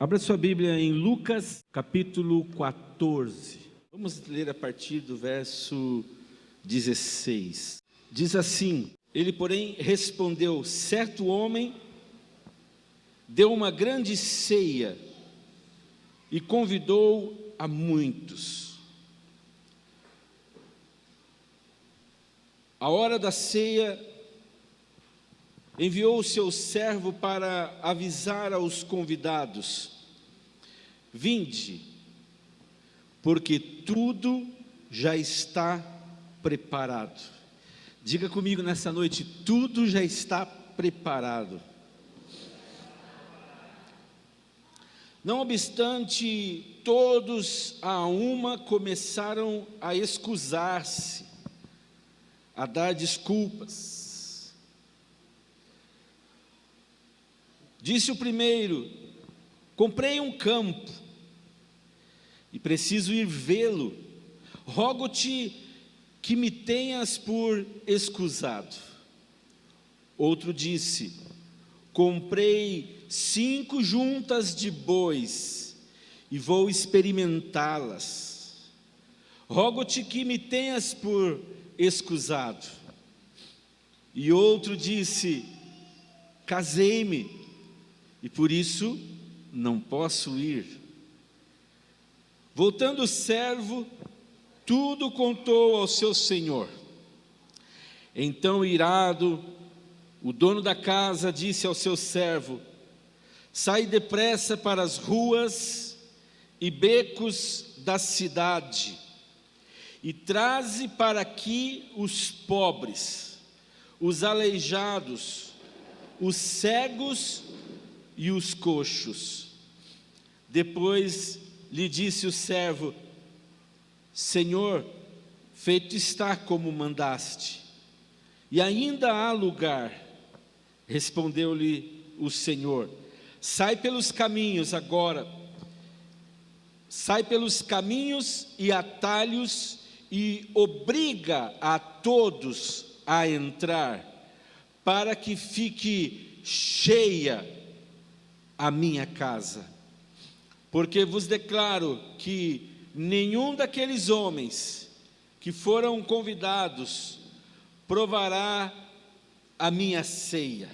Abra sua Bíblia em Lucas, capítulo 14. Vamos ler a partir do verso 16. Diz assim: Ele, porém, respondeu: certo homem deu uma grande ceia e convidou a muitos. À hora da ceia, enviou o seu servo para avisar aos convidados: vinde, porque tudo já está preparado. Diga comigo nessa noite: tudo já está preparado. Não obstante, todos a uma começaram a excusar-se, a dar desculpas. Disse o primeiro: comprei um campo e preciso ir vê-lo. Rogo-te que me tenhas por escusado. Outro disse: comprei 5 juntas de bois e vou experimentá-las. Rogo-te que me tenhas por escusado. E outro disse: casei-me e por isso não posso ir. Voltando o servo, tudo contou ao seu senhor. Então, irado, o dono da casa disse ao seu servo: sai depressa para as ruas e becos da cidade e traze para aqui os pobres, os aleijados, os cegos e os coxos. Depois lhe disse o servo: Senhor, feito está como mandaste, e ainda há lugar. Respondeu-lhe o Senhor: sai pelos caminhos agora, sai pelos caminhos e atalhos e obriga a todos a entrar, para que fique cheia a minha casa. Porque vos declaro que nenhum daqueles homens que foram convidados provará a minha ceia.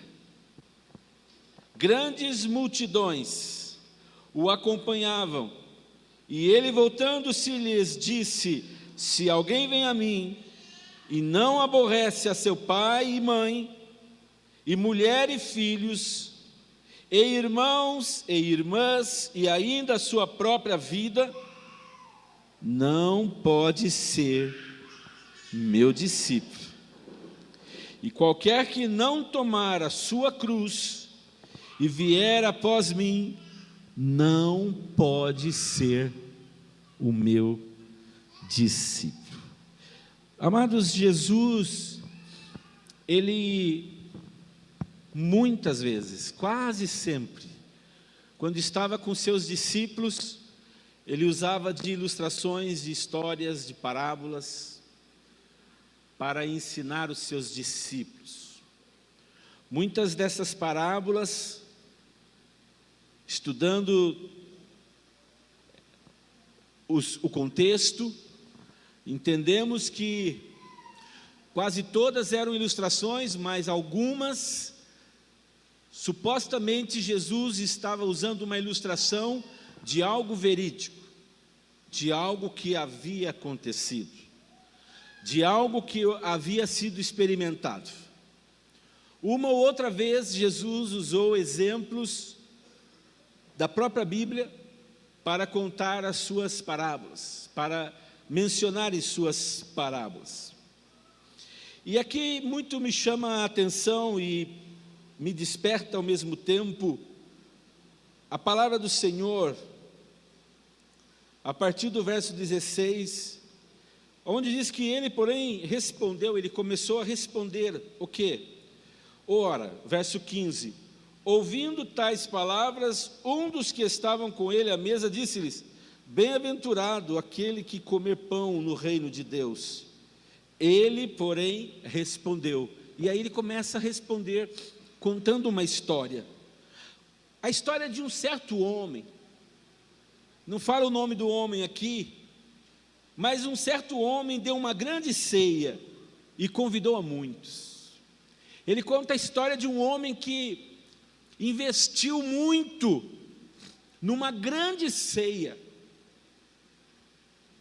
Grandes multidões o acompanhavam, e ele, voltando-se, lhes disse: se alguém vem a mim e não aborrece a seu pai e mãe, e mulher e filhos, e irmãos e irmãs, e ainda a sua própria vida, não pode ser meu discípulo. E qualquer que não tomar a sua cruz e vier após mim, não pode ser o meu discípulo. Amados, Jesus, ele muitas vezes, quase sempre, quando estava com seus discípulos, ele usava de ilustrações, de histórias, de parábolas, para ensinar os seus discípulos. Muitas dessas parábolas, estudando o contexto, entendemos que quase todas eram ilustrações, mas algumas, supostamente Jesus estava usando uma ilustração de algo verídico, de algo que havia acontecido, de algo que havia sido experimentado. Uma ou outra vez Jesus usou exemplos da própria Bíblia para contar as suas parábolas, para mencionar as suas parábolas. E aqui muito me chama a atenção e me desperta ao mesmo tempo a palavra do Senhor, a partir do verso 16, onde diz que ele, porém, respondeu, ele começou a responder o quê? Ora, verso 15, ouvindo tais palavras, um dos que estavam com ele à mesa disse-lhes: bem-aventurado aquele que comer pão no reino de Deus. Ele, porém, respondeu. E aí ele começa a responder, contando uma história. A história de um certo homem não fala o nome do homem aqui, mas um certo homem deu uma grande ceia e convidou a muitos. Ele conta a história de um homem que investiu muito numa grande ceia,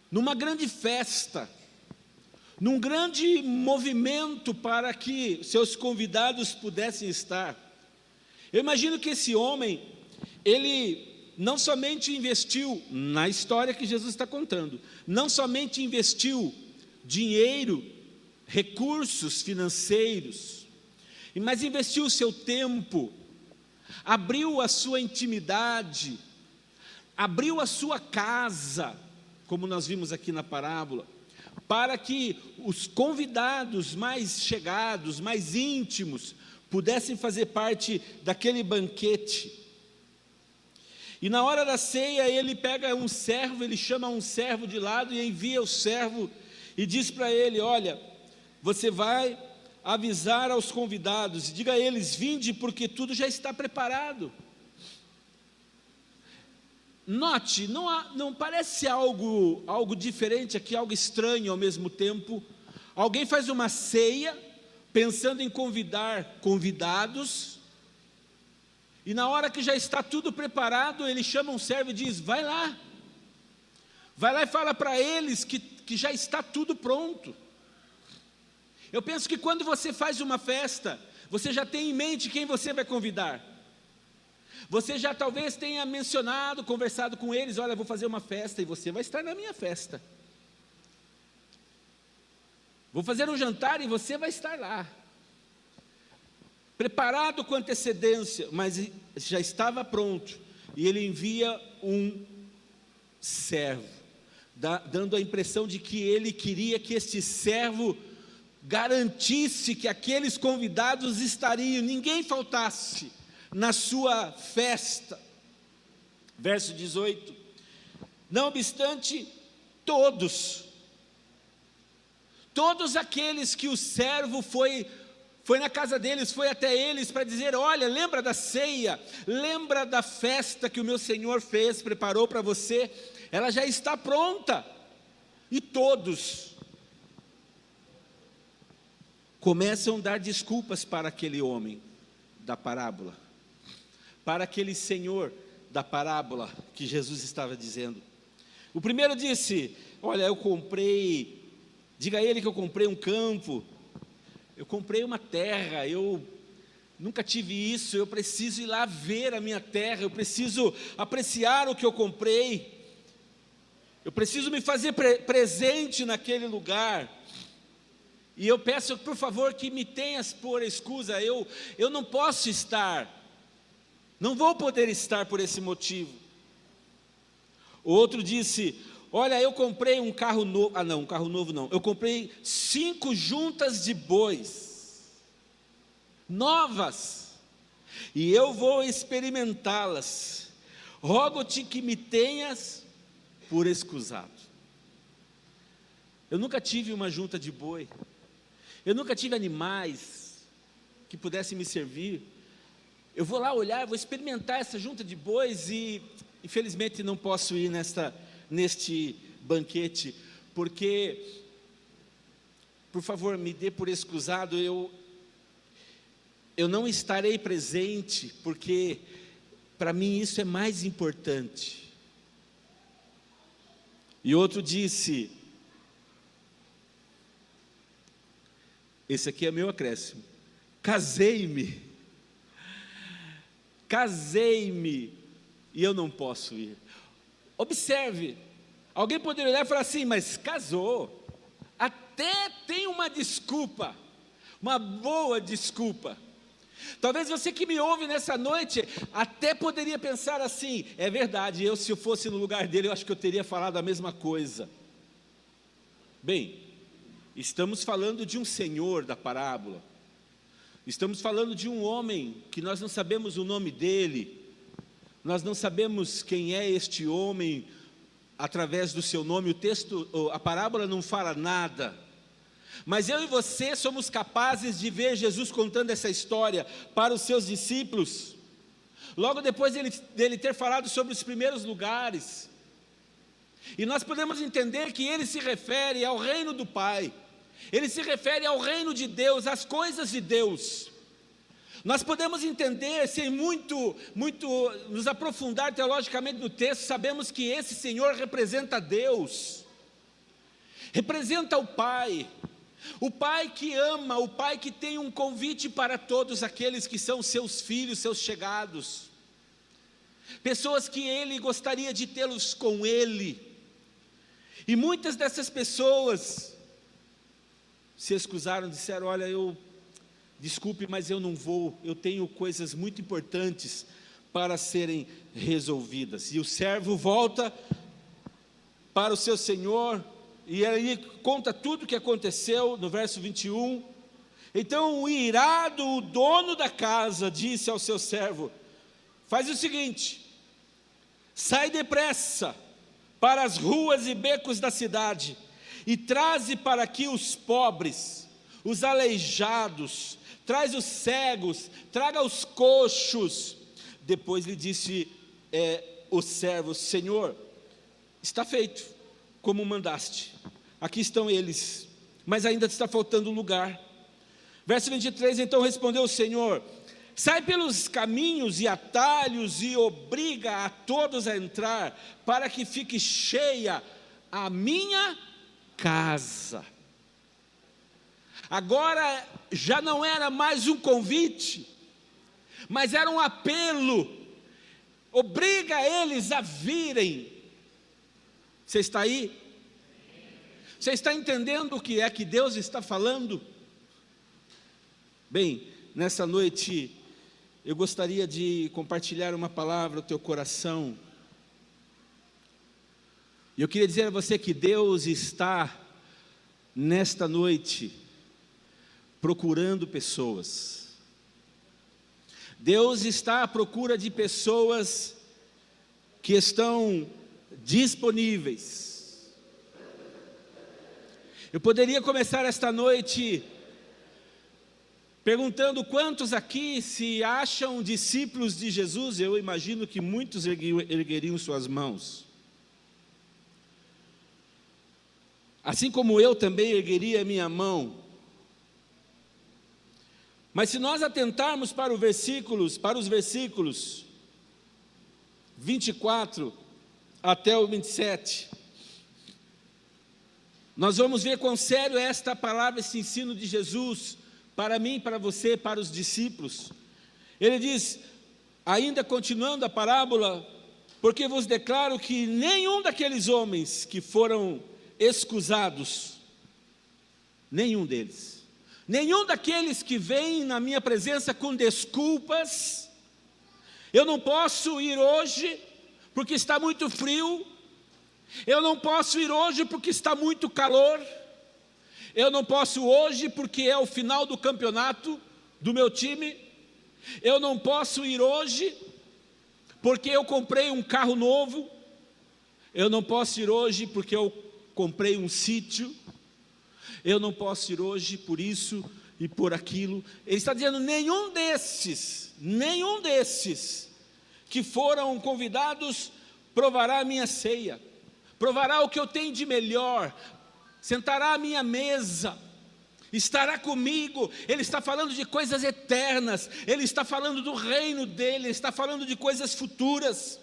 numa grande festa, num grande movimento para que seus convidados pudessem estar. Eu imagino que esse homem, ele não somente investiu na história que Jesus está contando, não somente investiu dinheiro, recursos financeiros, mas investiu o seu tempo, abriu a sua intimidade, abriu a sua casa, como nós vimos aqui na parábola, para que os convidados mais chegados, mais íntimos, pudessem fazer parte daquele banquete. E na hora da ceia, ele pega um servo, ele chama um servo de lado e envia o servo e diz para ele: olha, você vai avisar aos convidados, diga a eles, vinde, porque tudo já está preparado. Note, não parece algo diferente aqui, algo estranho ao mesmo tempo. Alguém faz uma ceia, pensando em convidar convidados, e na hora que já está tudo preparado, ele chama um servo e diz: vai lá e fala para eles que já está tudo pronto. Eu penso que quando você faz uma festa, você já tem em mente quem você vai convidar. Você já talvez tenha mencionado, conversado com eles: olha, vou fazer uma festa e você vai estar na minha festa. Vou fazer um jantar e você vai estar lá. Preparado com antecedência, mas já estava pronto. E ele envia um servo, dando a impressão de que ele queria que este servo garantisse que aqueles convidados estariam, ninguém faltasse na sua festa. Verso 18: não obstante, todos aqueles que o servo foi na casa deles, foi até eles para dizer: olha, lembra da ceia, lembra da festa que o meu Senhor fez, preparou para você, ela já está pronta. E todos começam a dar desculpas para aquele homem da parábola, para aquele senhor da parábola que Jesus estava dizendo. O primeiro disse: olha, diga a ele que eu comprei um campo, eu comprei uma terra, eu nunca tive isso, eu preciso ir lá ver a minha terra, eu preciso apreciar o que eu comprei, eu preciso me fazer presente naquele lugar, e eu peço, por favor, que me tenhas por escusa, eu não posso estar, não vou poder estar por esse motivo. O outro disse: olha, eu comprei um carro novo, um carro novo não, eu comprei 5 juntas de bois, novas, e eu vou experimentá-las, rogo-te que me tenhas por escusado. Eu nunca tive uma junta de boi, eu nunca tive animais que pudessem me servir, eu vou lá olhar, vou experimentar essa junta de bois e infelizmente não posso ir neste banquete, porque, por favor, me dê por escusado, eu não estarei presente, porque para mim isso é mais importante. E outro disse, esse aqui é meu acréscimo: casei-me, e eu não posso ir. Observe, alguém poderia olhar e falar assim: mas casou, até tem uma desculpa, uma boa desculpa. Talvez você que me ouve nessa noite, até poderia pensar assim: é verdade, se eu fosse no lugar dele, eu acho que eu teria falado a mesma coisa. Bem, estamos falando de um senhor da parábola, estamos falando de um homem que nós não sabemos o nome dele, nós não sabemos quem é este homem através do seu nome, a parábola não fala nada, mas eu e você somos capazes de ver Jesus contando essa história para os seus discípulos, logo depois dele ter falado sobre os primeiros lugares, E nós podemos entender que ele se refere ao reino do Pai, ele se refere ao reino de Deus, às coisas de Deus. Nós podemos entender, sem muito nos aprofundar teologicamente no texto, sabemos que esse Senhor representa Deus, representa o Pai que ama, o Pai que tem um convite para todos aqueles que são seus filhos, seus chegados, pessoas que Ele gostaria de tê-los com Ele. E muitas dessas pessoas se excusaram, disseram: olha, desculpe, mas eu não vou, eu tenho coisas muito importantes para serem resolvidas. E o servo volta para o seu senhor, e aí conta tudo o que aconteceu no verso 21. Então o irado, o dono da casa, disse ao seu servo: faz o seguinte, sai depressa para as ruas e becos da cidade, e traze para aqui os pobres, os aleijados, traz os cegos, traga os coxos. Depois lhe disse o servo: Senhor, está feito como mandaste, aqui estão eles, mas ainda está faltando lugar. Verso 23, então respondeu o Senhor: sai pelos caminhos e atalhos e obriga a todos a entrar, para que fique cheia a minha casa. Agora já não era mais um convite, mas era um apelo. Obriga eles a virem. Você está aí? Você está entendendo o que é que Deus está falando? Bem, nessa noite eu gostaria de compartilhar uma palavra ao teu coração. E eu queria dizer a você que Deus está nesta noite procurando pessoas. Deus está à procura de pessoas que estão disponíveis. Eu poderia começar esta noite perguntando quantos aqui se acham discípulos de Jesus. Eu imagino que muitos ergueriam suas mãos. Assim como eu também ergueria a minha mão. Mas se nós atentarmos para os versículos 24 até o 27, nós vamos ver quão sério é esta palavra, esse ensino de Jesus, para mim, para você, para os discípulos. Ele diz, ainda continuando a parábola: porque vos declaro que nenhum daqueles homens que foram excusados, nenhum deles, nenhum daqueles que vêm na minha presença com desculpas, eu não posso ir hoje porque está muito frio, eu não posso ir hoje porque está muito calor, eu não posso hoje porque é o final do campeonato do meu time, eu não posso ir hoje porque eu comprei um carro novo, eu não posso ir hoje porque eu comprei um sítio, eu não posso ir hoje por isso e por aquilo. Ele está dizendo: nenhum desses que foram convidados provará a minha ceia, provará o que eu tenho de melhor, sentará à minha mesa, estará comigo. Ele está falando de coisas eternas, ele está falando do reino dele, ele está falando de coisas futuras.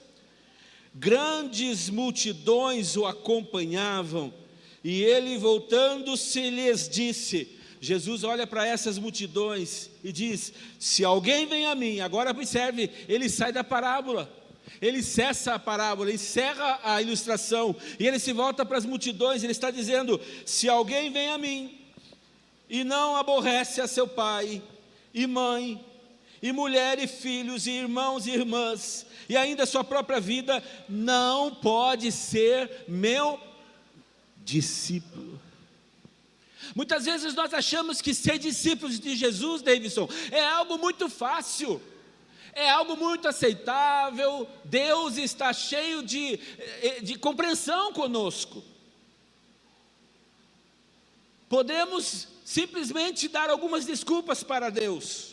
Grandes multidões o acompanhavam, e ele, voltando-se, lhes disse. Jesus olha para essas multidões e diz: se alguém vem a mim, agora observe, ele sai da parábola, ele cessa a parábola, encerra a ilustração, e ele se volta para as multidões. Ele está dizendo: se alguém vem a mim, e não aborrece a seu pai, e mãe, e mulher, e filhos, e irmãos e irmãs, e ainda a sua própria vida, não pode ser meu discípulo. Muitas vezes nós achamos que ser discípulos de Jesus, Davidson, é algo muito fácil, é algo muito aceitável. Deus está cheio de compreensão conosco. Podemos simplesmente dar algumas desculpas para Deus.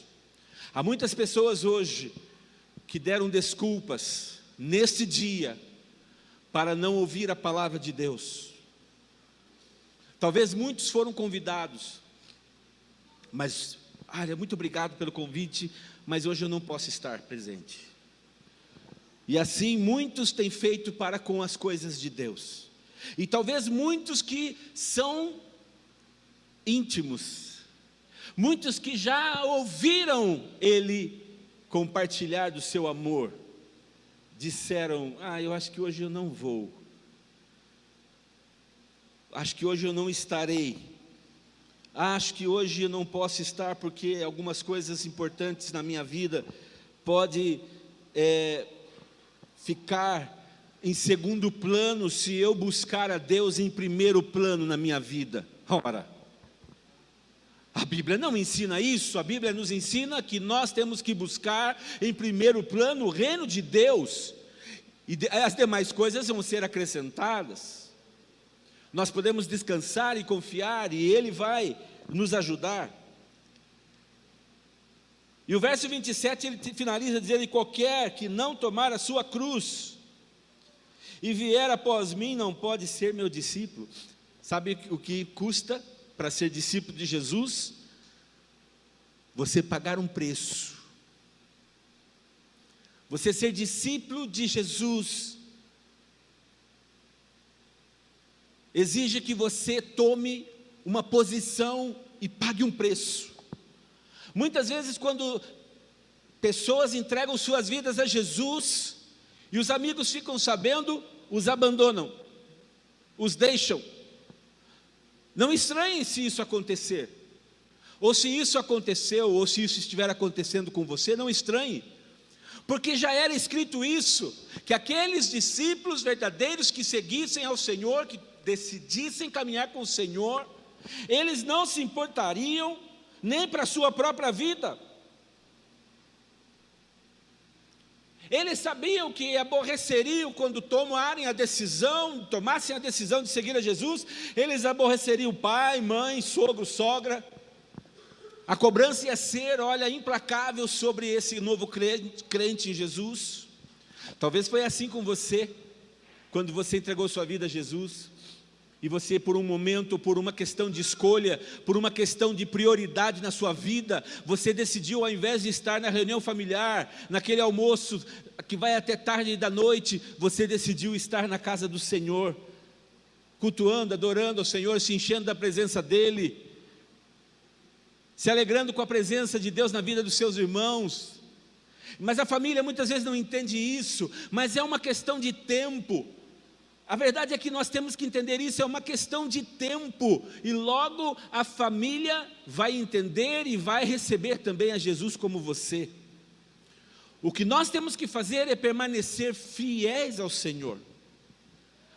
Há muitas pessoas hoje que deram desculpas neste dia para não ouvir a palavra de Deus. Talvez muitos foram convidados, mas, muito obrigado pelo convite, mas hoje eu não posso estar presente. E assim muitos têm feito para com as coisas de Deus. E talvez muitos que são íntimos, muitos que já ouviram Ele compartilhar do seu amor, disseram: eu acho que hoje eu não vou, acho que hoje eu não estarei, acho que hoje eu não posso estar porque algumas coisas importantes na minha vida podem ficar em segundo plano se eu buscar a Deus em primeiro plano na minha vida. Ora, a Bíblia não ensina isso. A Bíblia nos ensina que nós temos que buscar em primeiro plano o reino de Deus, e as demais coisas vão ser acrescentadas. Nós podemos descansar e confiar, e Ele vai nos ajudar. E o verso 27, ele finaliza dizendo: qualquer que não tomar a sua cruz e vier após mim, não pode ser meu discípulo. Sabe o que custa para ser discípulo de Jesus? Você pagar um preço. Você ser discípulo de Jesus exige que você tome uma posição e pague um preço. Muitas vezes, quando pessoas entregam suas vidas a Jesus e os amigos ficam sabendo, os abandonam, os deixam. Não estranhe se isso acontecer, ou se isso aconteceu, ou se isso estiver acontecendo com você, não estranhe, porque já era escrito isso, que aqueles discípulos verdadeiros que seguissem ao Senhor, que decidissem caminhar com o Senhor, eles não se importariam nem para a sua própria vida. Eles sabiam que aborreceriam quando tomassem a decisão de seguir a Jesus. Eles aborreceriam pai, mãe, sogro, sogra. A cobrança ia ser, implacável sobre esse novo crente em Jesus. Talvez foi assim com você, quando você entregou sua vida a Jesus, e você, por um momento, por uma questão de escolha, por uma questão de prioridade na sua vida, você decidiu, ao invés de estar na reunião familiar, naquele almoço que vai até tarde da noite, você decidiu estar na casa do Senhor, cultuando, adorando ao Senhor, se enchendo da presença dEle, se alegrando com a presença de Deus na vida dos seus irmãos. Mas a família muitas vezes não entende isso, mas é uma questão de tempo. A verdade é que nós temos que entender isso, é uma questão de tempo, e logo a família vai entender e vai receber também a Jesus como você. O que nós temos que fazer é permanecer fiéis ao Senhor,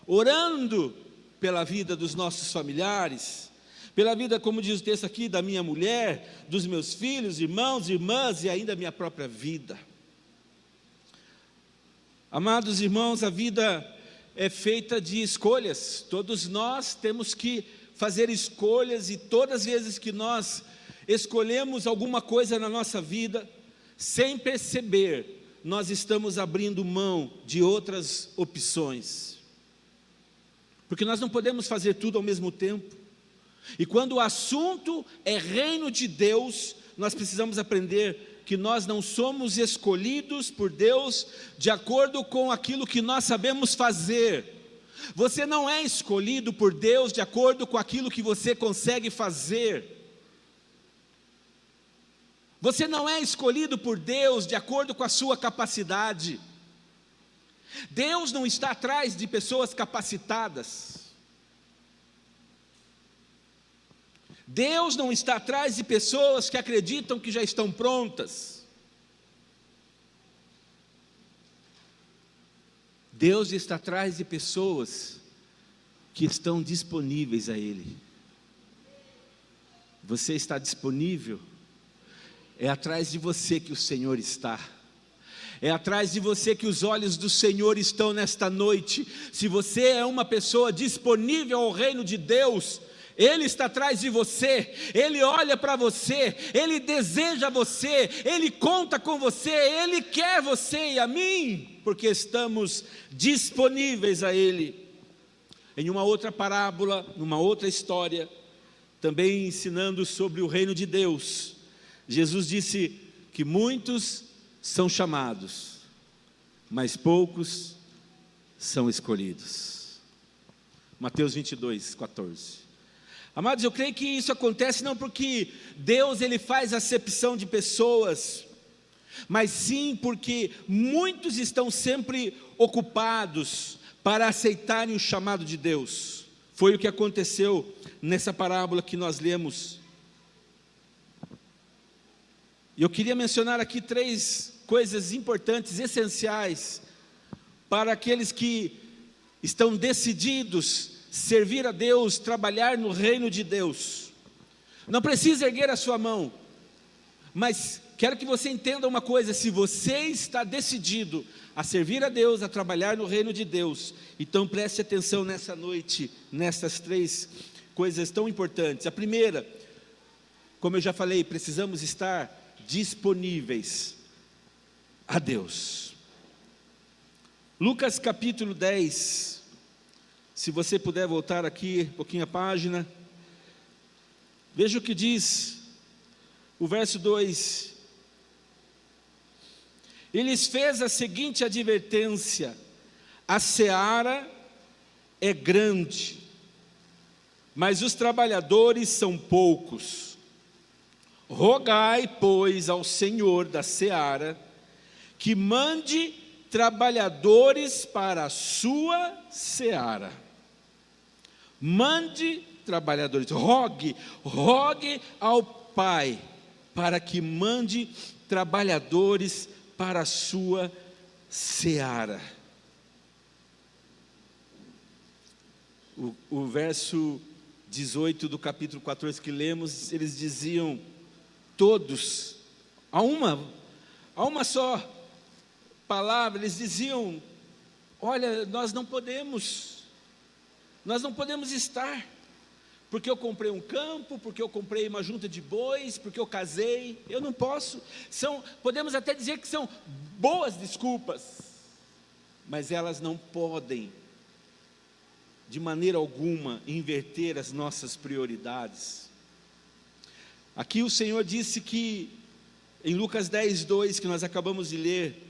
orando pela vida dos nossos familiares, pela vida, como diz o texto aqui, da minha mulher, dos meus filhos, irmãos, irmãs, e ainda a minha própria vida. Amados irmãos, a vida é feita de escolhas. Todos nós temos que fazer escolhas, e todas as vezes que nós escolhemos alguma coisa na nossa vida, sem perceber, nós estamos abrindo mão de outras opções, porque nós não podemos fazer tudo ao mesmo tempo. E quando o assunto é reino de Deus, nós precisamos aprender que nós não somos escolhidos por Deus de acordo com aquilo que nós sabemos fazer. Você não é escolhido por Deus de acordo com aquilo que você consegue fazer. Você não é escolhido por Deus de acordo com a sua capacidade. Deus não está atrás de pessoas capacitadas. Deus não está atrás de pessoas que acreditam que já estão prontas. Deus está atrás de pessoas que estão disponíveis a Ele. Você está disponível? É atrás de você que o Senhor está. É atrás de você que os olhos do Senhor estão nesta noite. Se você é uma pessoa disponível ao reino de Deus, Ele está atrás de você, Ele olha para você, Ele deseja você, Ele conta com você, Ele quer você e a mim. porque estamos disponíveis a Ele. Em uma outra parábola, numa outra história, também ensinando sobre o reino de Deus, Jesus disse que muitos são chamados, mas poucos são escolhidos. Mateus 22, 14. Amados, eu creio que isso acontece não porque Deus ele faz acepção de pessoas, mas sim porque muitos estão sempre ocupados para aceitarem o chamado de Deus. Foi o que aconteceu nessa parábola que nós lemos. E eu queria mencionar aqui 3 coisas importantes, essenciais, para aqueles que estão decididos servir a Deus, trabalhar no reino de Deus. Não precisa erguer a sua mão, mas quero que você entenda uma coisa: se você está decidido a servir a Deus, a trabalhar no reino de Deus, então preste atenção nessa noite, nessas 3 coisas tão importantes. A primeira, como eu já falei, precisamos estar disponíveis a Deus. Lucas capítulo 10, se você puder voltar aqui um pouquinho a página, veja o que diz o verso 2. Ele lhes fez a seguinte advertência: a seara é grande, mas os trabalhadores são poucos. Rogai, pois, ao Senhor da seara que mande trabalhadores para a sua seara. Mande trabalhadores, rogue ao Pai para que mande trabalhadores para a sua seara. O verso 18 do capítulo 14 que lemos, eles diziam todos, a uma só palavra, eles diziam: olha, nós não podemos estar, porque eu comprei um campo, porque eu comprei uma junta de bois, porque eu casei, eu não posso. Podemos até dizer que são boas desculpas, mas elas não podem, de maneira alguma, inverter as nossas prioridades. Aqui o Senhor disse que, em Lucas 10, 2, que nós acabamos de ler,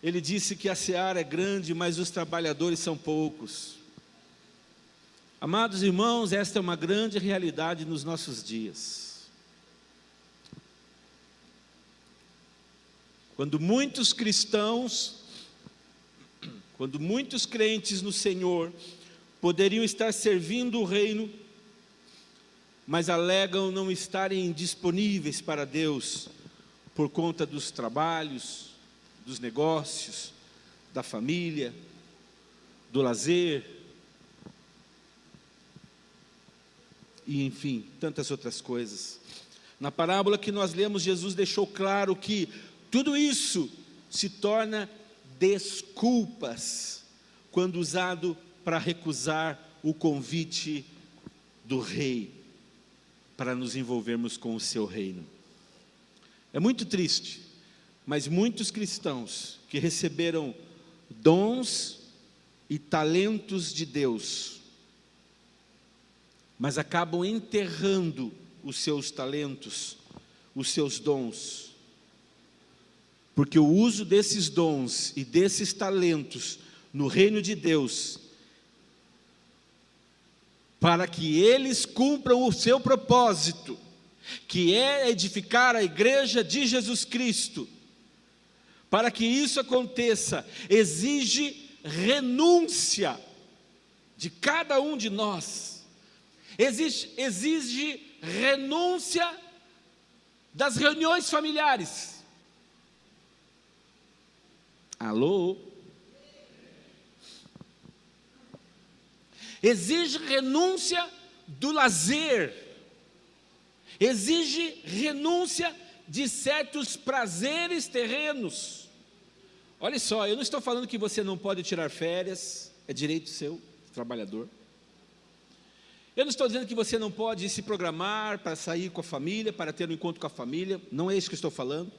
Ele disse que a seara é grande, mas os trabalhadores são poucos. Amados irmãos, esta é uma grande realidade nos nossos dias. Quando muitos cristãos, quando muitos crentes no Senhor poderiam estar servindo o reino, mas alegam não estarem disponíveis para Deus por conta dos trabalhos, dos negócios, da família, do lazer, e enfim, tantas outras coisas. Na parábola que nós lemos, Jesus deixou claro que tudo isso se torna desculpas quando usado para recusar o convite do rei para nos envolvermos com o seu reino. É muito triste, mas muitos cristãos que receberam dons e talentos de Deus, mas acabam enterrando os seus talentos, os seus dons, porque o uso desses dons e desses talentos no reino de Deus, para que eles cumpram o seu propósito, que é edificar a igreja de Jesus Cristo. Para que isso aconteça, exige renúncia de cada um de nós, exige renúncia das reuniões familiares. Alô? Exige renúncia do lazer, exige renúncia de certos prazeres terrenos. Olha só, eu não estou falando que você não pode tirar férias, é direito seu, trabalhador. Eu não estou dizendo que você não pode se programar para sair com a família, para ter um encontro com a família, não é isso que eu estou falando.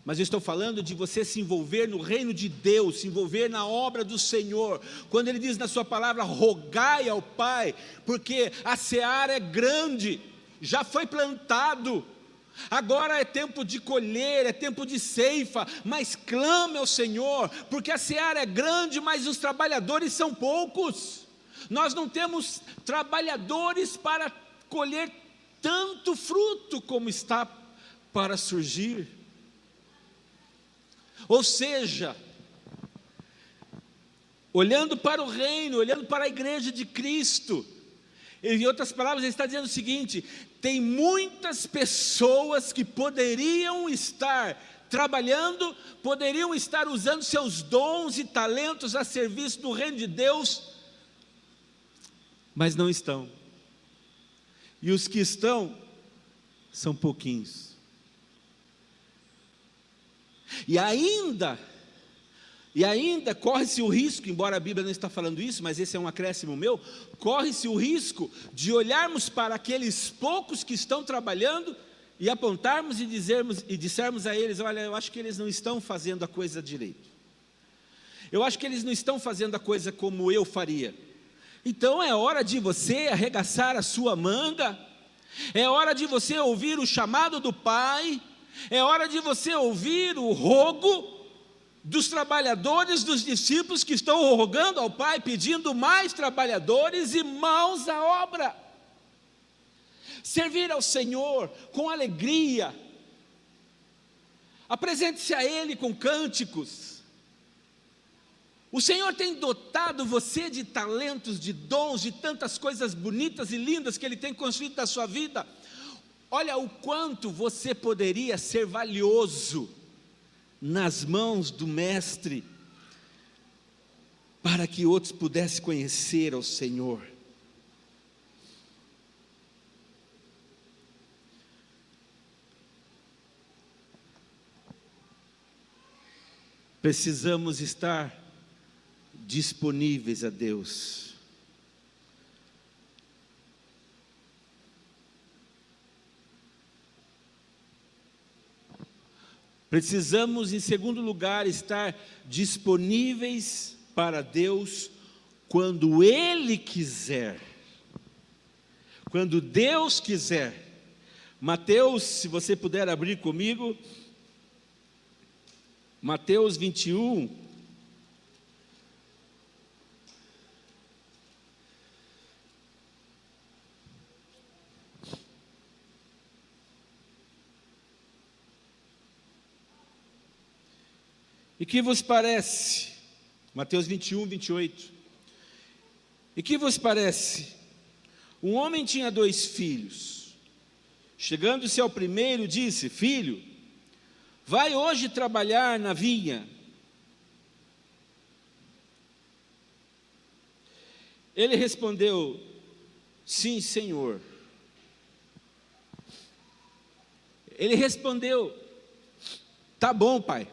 Mas eu estou falando de você se envolver no reino de Deus, se envolver na obra do Senhor. Quando Ele diz na sua palavra, rogai ao Pai, porque a seara é grande, já foi plantado, agora é tempo de colher, é tempo de ceifa, mas clame ao Senhor, porque a seara é grande, mas os trabalhadores são poucos. Nós não temos trabalhadores para colher tanto fruto como está para surgir. Ou seja, olhando para o reino, olhando para a igreja de Cristo, em outras palavras, ele está dizendo o seguinte: tem muitas pessoas que poderiam estar trabalhando, poderiam estar usando seus dons e talentos a serviço do reino de Deus, mas não estão. E os que estão, são pouquinhos. E ainda corre-se o risco, embora a Bíblia não está falando isso, mas esse é um acréscimo meu, corre-se o risco de olharmos para aqueles poucos que estão trabalhando e apontarmos e dissermos a eles: olha, eu acho que eles não estão fazendo a coisa direito, eu acho que eles não estão fazendo a coisa como eu faria. Então é hora de você arregaçar a sua manga, é hora de você ouvir o chamado do Pai, é hora de você ouvir o rogo dos trabalhadores, dos discípulos que estão rogando ao Pai, pedindo mais trabalhadores e mãos à obra. Servir ao Senhor com alegria, apresente-se a Ele com cânticos. O Senhor tem dotado você de talentos, de dons, de tantas coisas bonitas e lindas que Ele tem construído na sua vida. Olha o quanto você poderia ser valioso nas mãos do Mestre, para que outros pudessem conhecer ao Senhor. Precisamos estar disponíveis a Deus. Precisamos, em segundo lugar, estar disponíveis para Deus quando Ele quiser. Quando Deus quiser. Mateus, se você puder abrir comigo, Mateus 21. E que vos parece, Mateus 21, 28, e que vos parece, um homem tinha 2 filhos, chegando-se ao primeiro, disse: filho, vai hoje trabalhar na vinha. Ele respondeu: sim, Senhor. Ele respondeu: tá bom, pai.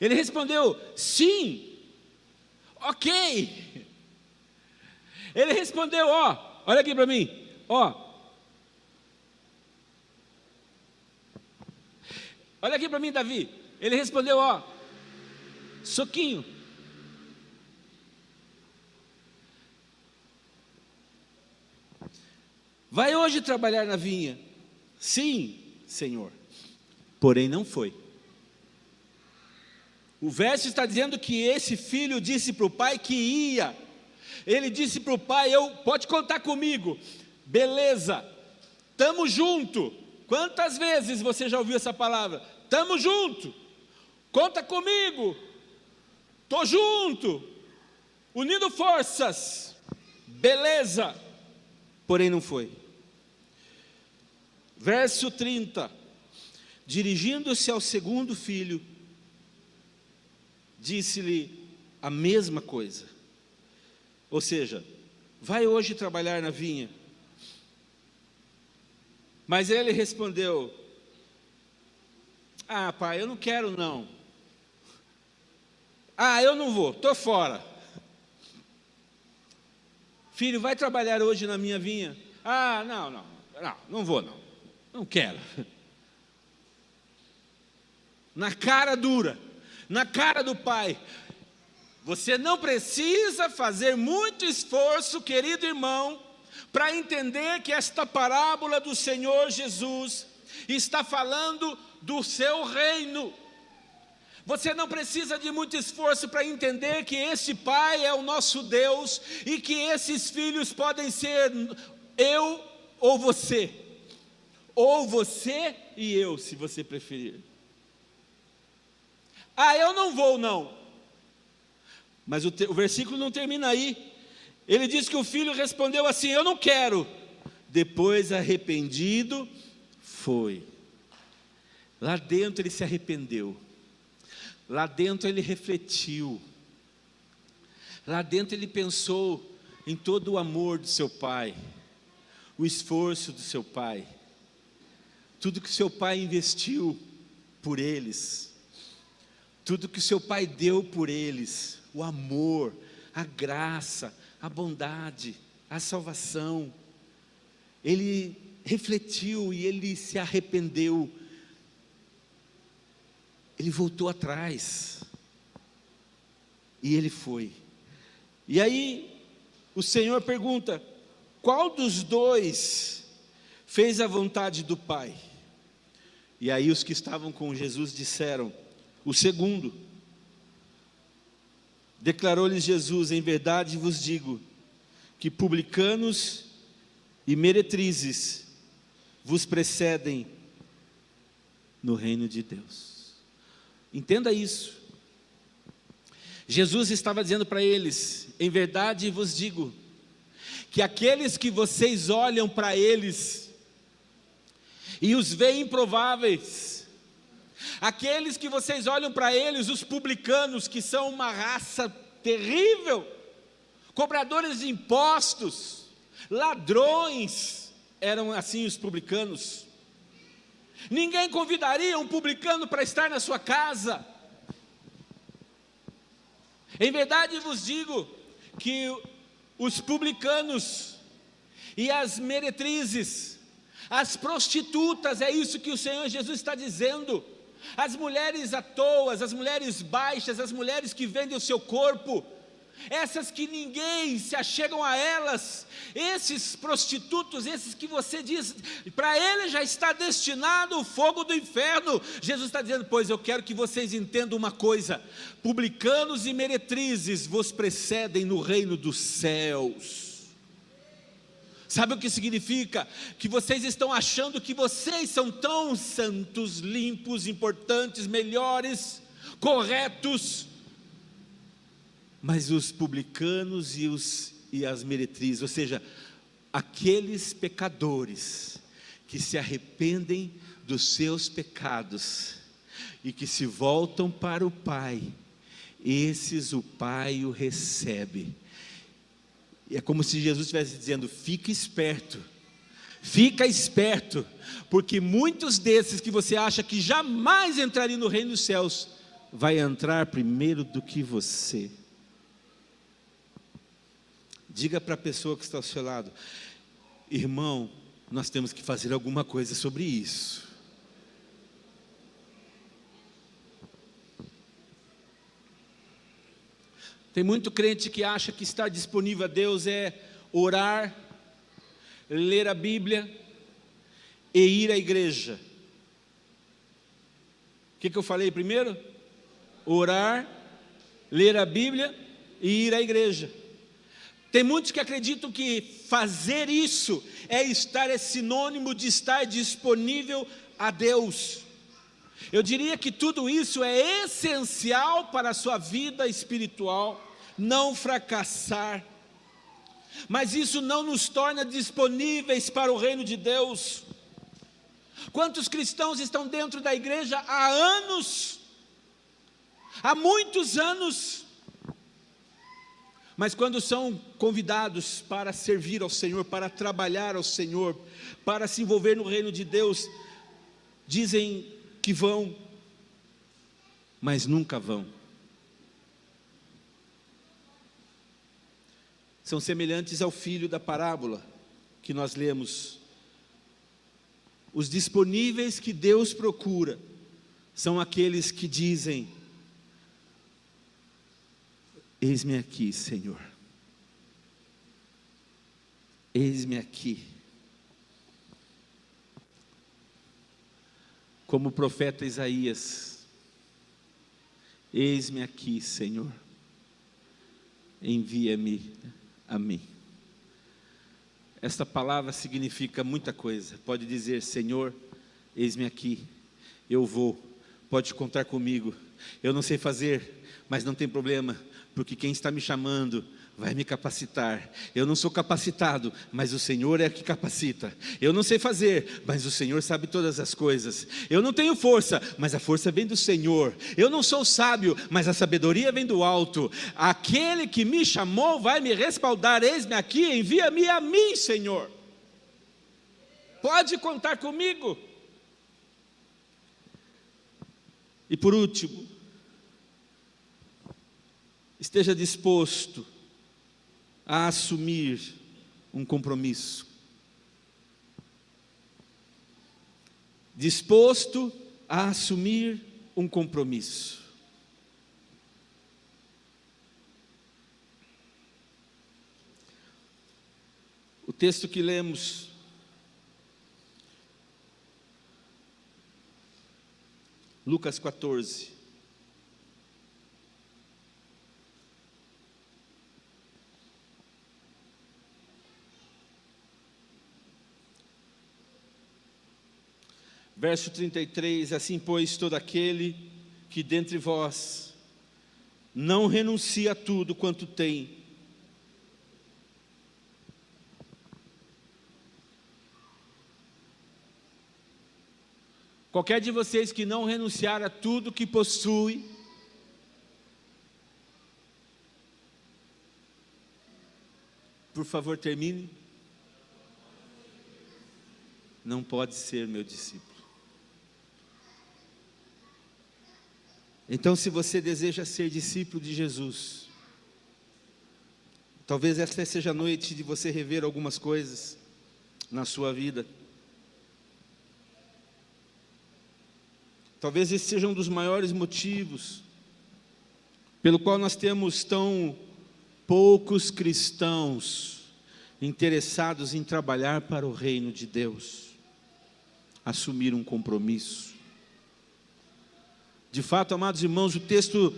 Ele respondeu: sim, ok. Ele respondeu: ó, olha aqui para mim, ó. Olha aqui para mim, Davi. Ele respondeu: ó, soquinho. Vai hoje trabalhar na vinha. Sim, Senhor. Porém não foi. O verso está dizendo que esse filho disse para o pai que ia. Ele disse para o pai: pode contar comigo. Beleza, tamo junto. Quantas vezes você já ouviu essa palavra? Tamo junto. Conta comigo. Tô junto. Unindo forças. Beleza. Porém não foi. Verso 30. Dirigindo-se ao segundo filho, disse-lhe a mesma coisa. Ou seja, vai hoje trabalhar na vinha. Mas ele respondeu: ah, pai, eu não quero não. Ah, eu não vou, estou fora. Filho, vai trabalhar hoje na minha vinha. Ah, não vou não, não quero. na cara dura, na cara do pai. Você não precisa fazer muito esforço, querido irmão, para entender que esta parábola do Senhor Jesus está falando do seu reino. Você não precisa de muito esforço para entender que esse Pai é o nosso Deus e que esses filhos podem ser eu ou você e eu, se você preferir. Eu não vou não. Mas o versículo não termina aí. Ele diz que o filho respondeu assim: eu não quero. Depois, arrependido, foi. Lá dentro ele se arrependeu. Lá dentro ele refletiu. Lá dentro ele pensou em todo o amor do seu pai, o esforço do seu pai, tudo que seu pai investiu por eles, tudo que seu pai deu por eles, o amor, a graça, a bondade, a salvação. Ele refletiu e ele se arrependeu. Ele voltou atrás, e ele foi. E aí, o Senhor pergunta: qual dos dois fez a vontade do Pai? E aí os que estavam com Jesus disseram: o segundo. Declarou-lhes Jesus: em verdade vos digo, que publicanos e meretrizes vos precedem no reino de Deus. Entenda isso. Jesus estava dizendo para eles: em verdade vos digo, que aqueles que vocês olham para eles e os veem improváveis, aqueles que vocês olham para eles, os publicanos, que são uma raça terrível, cobradores de impostos, ladrões, eram assim os publicanos. Ninguém convidaria um publicano para estar na sua casa. Em verdade vos digo que os publicanos e as meretrizes, as prostitutas, é isso que o Senhor Jesus está dizendo, as mulheres à toa, as mulheres baixas, as mulheres que vendem o seu corpo, essas que ninguém se achegam a elas, esses prostitutos, esses que você diz, para ele já está destinado o fogo do inferno. Jesus está dizendo: pois eu quero que vocês entendam uma coisa, publicanos e meretrizes vos precedem no reino dos céus. Sabe o que significa? Que vocês estão achando que vocês são tão santos, limpos, importantes, melhores, corretos, mas os publicanos e as meretrizes, ou seja, aqueles pecadores que se arrependem dos seus pecados e que se voltam para o Pai, esses o Pai o recebe. É como se Jesus estivesse dizendo: fica esperto, porque muitos desses que você acha que jamais entrariam no reino dos céus, vai entrar primeiro do que você. Diga para a pessoa que está ao seu lado: irmão, nós temos que fazer alguma coisa sobre isso. Tem muito crente que acha que estar disponível a Deus é orar, ler a Bíblia e ir à igreja. O que eu falei primeiro? Orar, ler a Bíblia e ir à igreja. Tem muitos que acreditam que fazer isso é sinônimo de estar disponível a Deus. Eu diria que tudo isso é essencial para a sua vida espiritual, não fracassar. Mas isso não nos torna disponíveis para o reino de Deus. Quantos cristãos estão dentro da igreja há anos, há muitos anos, mas quando são convidados para servir ao Senhor, para trabalhar ao Senhor, para se envolver no reino de Deus, dizem que vão, mas nunca vão. São semelhantes ao filho da parábola que nós lemos. Os disponíveis que Deus procura são aqueles que dizem: eis-me aqui, Senhor, eis-me aqui. Como o profeta Isaías: eis-me aqui, Senhor, envia-me a mim. Esta palavra significa muita coisa. Pode dizer: Senhor, eis-me aqui, eu vou, pode contar comigo. Eu não sei fazer, mas não tem problema, porque quem está me chamando vai me capacitar. Eu não sou capacitado, mas o Senhor é que capacita. Eu não sei fazer, mas o Senhor sabe todas as coisas. Eu não tenho força, mas a força vem do Senhor. Eu não sou sábio, mas a sabedoria vem do alto. Aquele que me chamou vai me respaldar. Eis-me aqui, envia-me a mim, Senhor. Pode contar comigo. E por último, esteja disposto a assumir um compromisso. Disposto a assumir um compromisso. O texto que lemos, Lucas 14. Verso 33, assim pois todo aquele que dentre vós não renuncia a tudo quanto tem, qualquer de vocês que não renunciar a tudo que possui, por favor termine, não pode ser meu discípulo. Então, se você deseja ser discípulo de Jesus, talvez esta seja a noite de você rever algumas coisas na sua vida. Talvez esse seja um dos maiores motivos pelo qual nós temos tão poucos cristãos interessados em trabalhar para o reino de Deus, assumir um compromisso. De fato, amados irmãos, o texto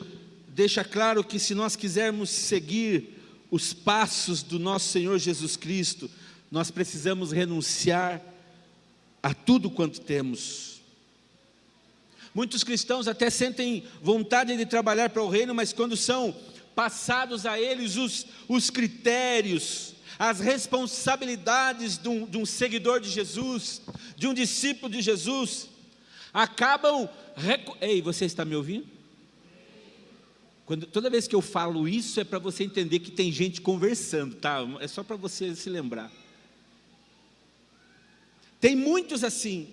deixa claro que se nós quisermos seguir os passos do nosso Senhor Jesus Cristo, nós precisamos renunciar a tudo quanto temos. Muitos cristãos até sentem vontade de trabalhar para o reino, mas quando são passados a eles os critérios, as responsabilidades de um seguidor de Jesus, de um discípulo de Jesus, acabam... Ei, você está me ouvindo? Toda vez que eu falo isso é para você entender que tem gente conversando, tá? É só para você se lembrar. Tem muitos assim,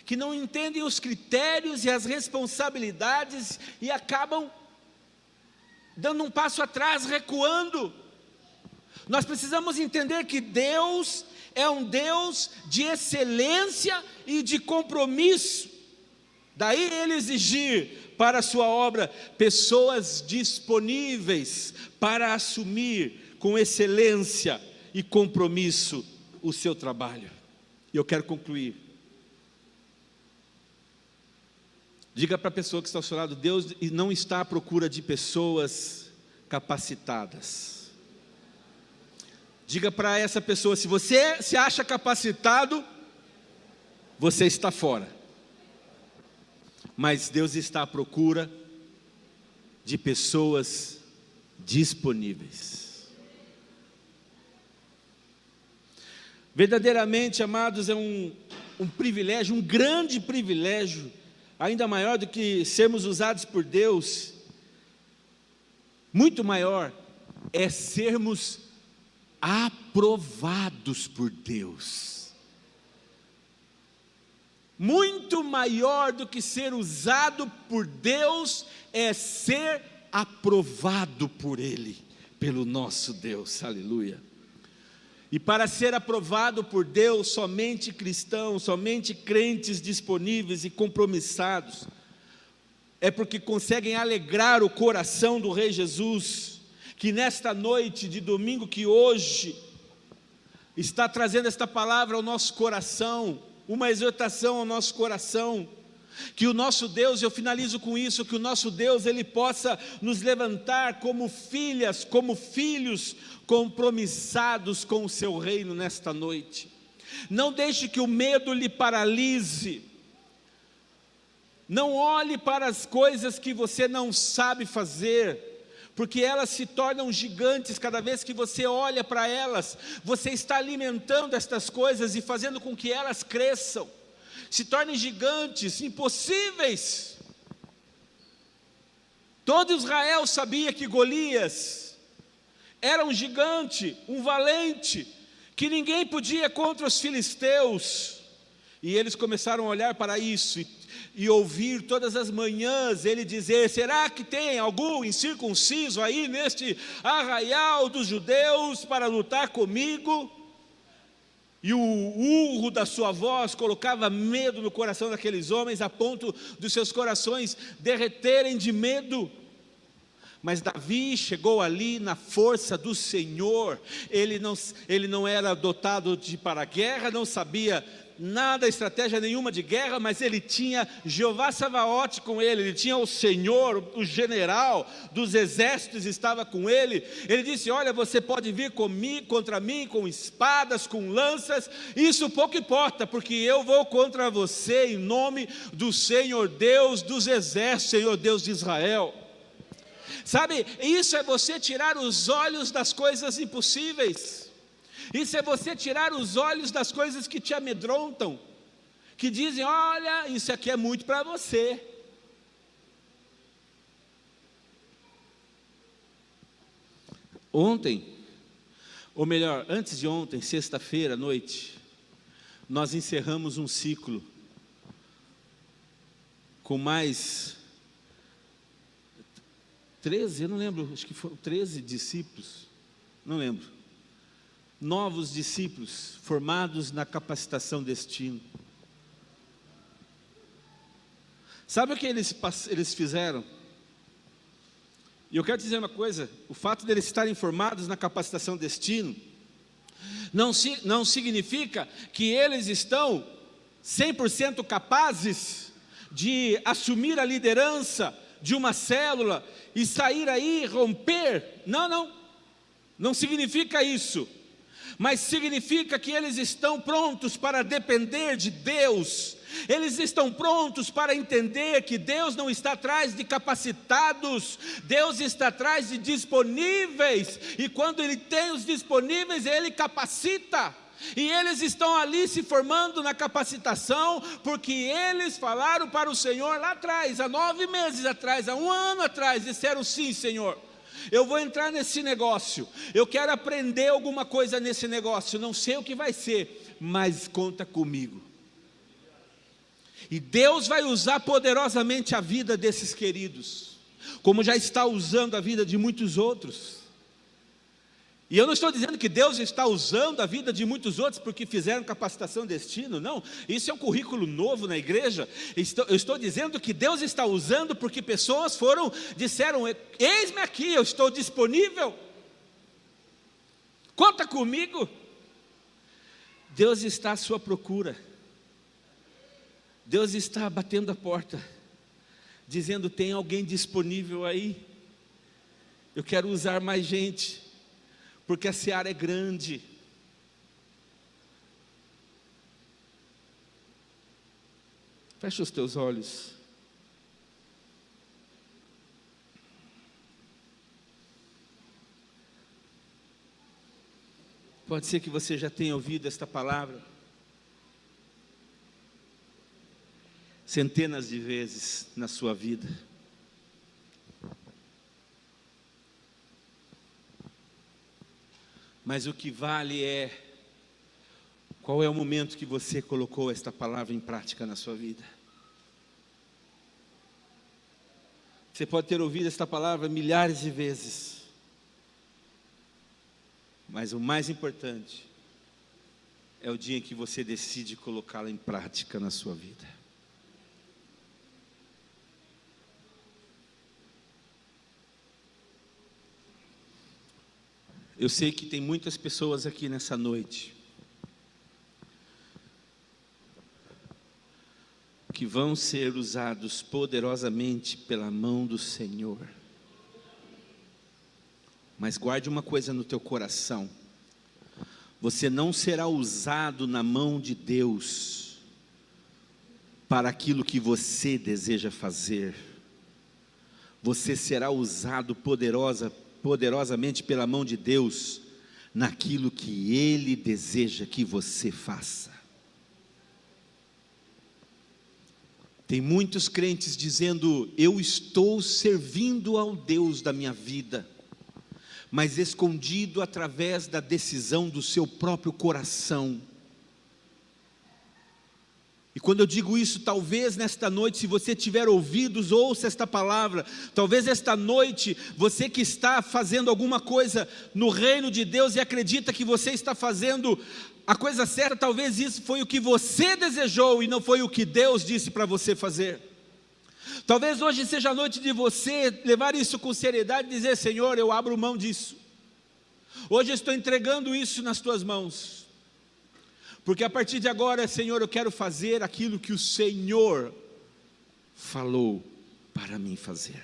que não entendem os critérios e as responsabilidades e acabam dando um passo atrás, recuando. Nós precisamos entender que Deus é um Deus de excelência e de compromisso. Daí Ele exigir para a sua obra pessoas disponíveis para assumir com excelência e compromisso o seu trabalho. E eu quero concluir. Diga para a pessoa que está ao seu lado: Deus não está à procura de pessoas capacitadas. Diga para essa pessoa: se você se acha capacitado, você está fora. Mas Deus está à procura de pessoas disponíveis. Verdadeiramente, amados, é um privilégio, um grande privilégio, ainda maior do que sermos usados por Deus, muito maior é sermos aprovados por Deus. Muito maior do que ser usado por Deus é ser aprovado por Ele, pelo nosso Deus, aleluia. E para ser aprovado por Deus, somente cristãos, somente crentes disponíveis e compromissados é porque conseguem alegrar o coração do Rei Jesus, que nesta noite de domingo, que hoje está trazendo esta palavra ao nosso coração, uma exortação ao nosso coração, que o nosso Deus, eu finalizo com isso, que o nosso Deus, Ele possa nos levantar como filhas, como filhos compromissados com o seu reino nesta noite. Não deixe que o medo lhe paralise, não olhe para as coisas que você não sabe fazer, porque elas se tornam gigantes. Cada vez que você olha para elas, você está alimentando estas coisas e fazendo com que elas cresçam, se tornem gigantes, impossíveis. Todo Israel sabia que Golias era um gigante, um valente, que ninguém podia contra os filisteus, e eles começaram a olhar para isso, e ouvir todas as manhãs ele dizer: será que tem algum incircunciso aí neste arraial dos judeus para lutar comigo? E o urro da sua voz colocava medo no coração daqueles homens, a ponto dos seus corações derreterem de medo. Mas Davi chegou ali na força do Senhor. Ele não era dotado para a guerra, não sabia nada, estratégia nenhuma de guerra, mas ele tinha Jeová Sabaote com ele, ele tinha o Senhor, o general dos exércitos estava com ele. Ele disse: olha, você pode vir comigo, contra mim, com espadas, com lanças, isso pouco importa, porque eu vou contra você em nome do Senhor Deus dos exércitos, Senhor Deus de Israel. Sabe, isso é você tirar os olhos das coisas impossíveis. Isso é você tirar os olhos das coisas que te amedrontam, que dizem: olha, isso aqui é muito para você. Ontem, ou melhor, antes de ontem, sexta-feira à noite, nós encerramos um ciclo com mais 13, eu não lembro, acho que foram 13 discípulos, não lembro. Novos discípulos formados na capacitação Destino. Sabe o que eles fizeram? E eu quero dizer uma coisa: o fato de eles estarem formados na capacitação Destino não significa que eles estão 100% capazes de assumir a liderança de uma célula e sair aí, romper. Não significa isso. Mas significa que eles estão prontos para depender de Deus. Eles estão prontos para entender que Deus não está atrás de capacitados, Deus está atrás de disponíveis, e quando Ele tem os disponíveis, Ele capacita. E eles estão ali se formando na capacitação, porque eles falaram para o Senhor lá atrás, há 9 meses atrás, há 1 ano atrás, disseram: sim, Senhor, eu vou entrar nesse negócio, eu quero aprender alguma coisa nesse negócio, não sei o que vai ser, mas conta comigo. E Deus vai usar poderosamente a vida desses queridos, como já está usando a vida de muitos outros. E eu não estou dizendo que Deus está usando a vida de muitos outros porque fizeram capacitação Destino, não. Isso é um currículo novo na igreja. Eu estou dizendo que Deus está usando porque pessoas disseram: eis-me aqui, eu estou disponível, conta comigo. Deus está à sua procura. Deus está batendo a porta, dizendo: tem alguém disponível aí? Eu quero usar mais gente, porque a seara é grande. Fecha os teus olhos. Pode ser que você já tenha ouvido esta palavra centenas de vezes na sua vida. Mas o que vale é qual é o momento que você colocou esta palavra em prática na sua vida. Você pode ter ouvido esta palavra milhares de vezes, mas o mais importante é o dia em que você decide colocá-la em prática na sua vida. Eu sei que tem muitas pessoas aqui nessa noite que vão ser usados poderosamente pela mão do Senhor. Mas guarde uma coisa no teu coração: você não será usado na mão de Deus para aquilo que você deseja fazer. Você será usado poderosamente pela mão de Deus naquilo que Ele deseja que você faça. Tem muitos crentes dizendo: eu estou servindo ao Deus da minha vida, mas escondido através da decisão do seu próprio coração. E quando eu digo isso, talvez nesta noite, se você tiver ouvidos, ouça esta palavra. Talvez esta noite, você que está fazendo alguma coisa no reino de Deus e acredita que você está fazendo a coisa certa, talvez isso foi o que você desejou e não foi o que Deus disse para você fazer. Talvez hoje seja a noite de você levar isso com seriedade e dizer: Senhor, eu abro mão disso. Hoje eu estou entregando isso nas tuas mãos. Porque a partir de agora, Senhor, eu quero fazer aquilo que o Senhor falou para mim fazer.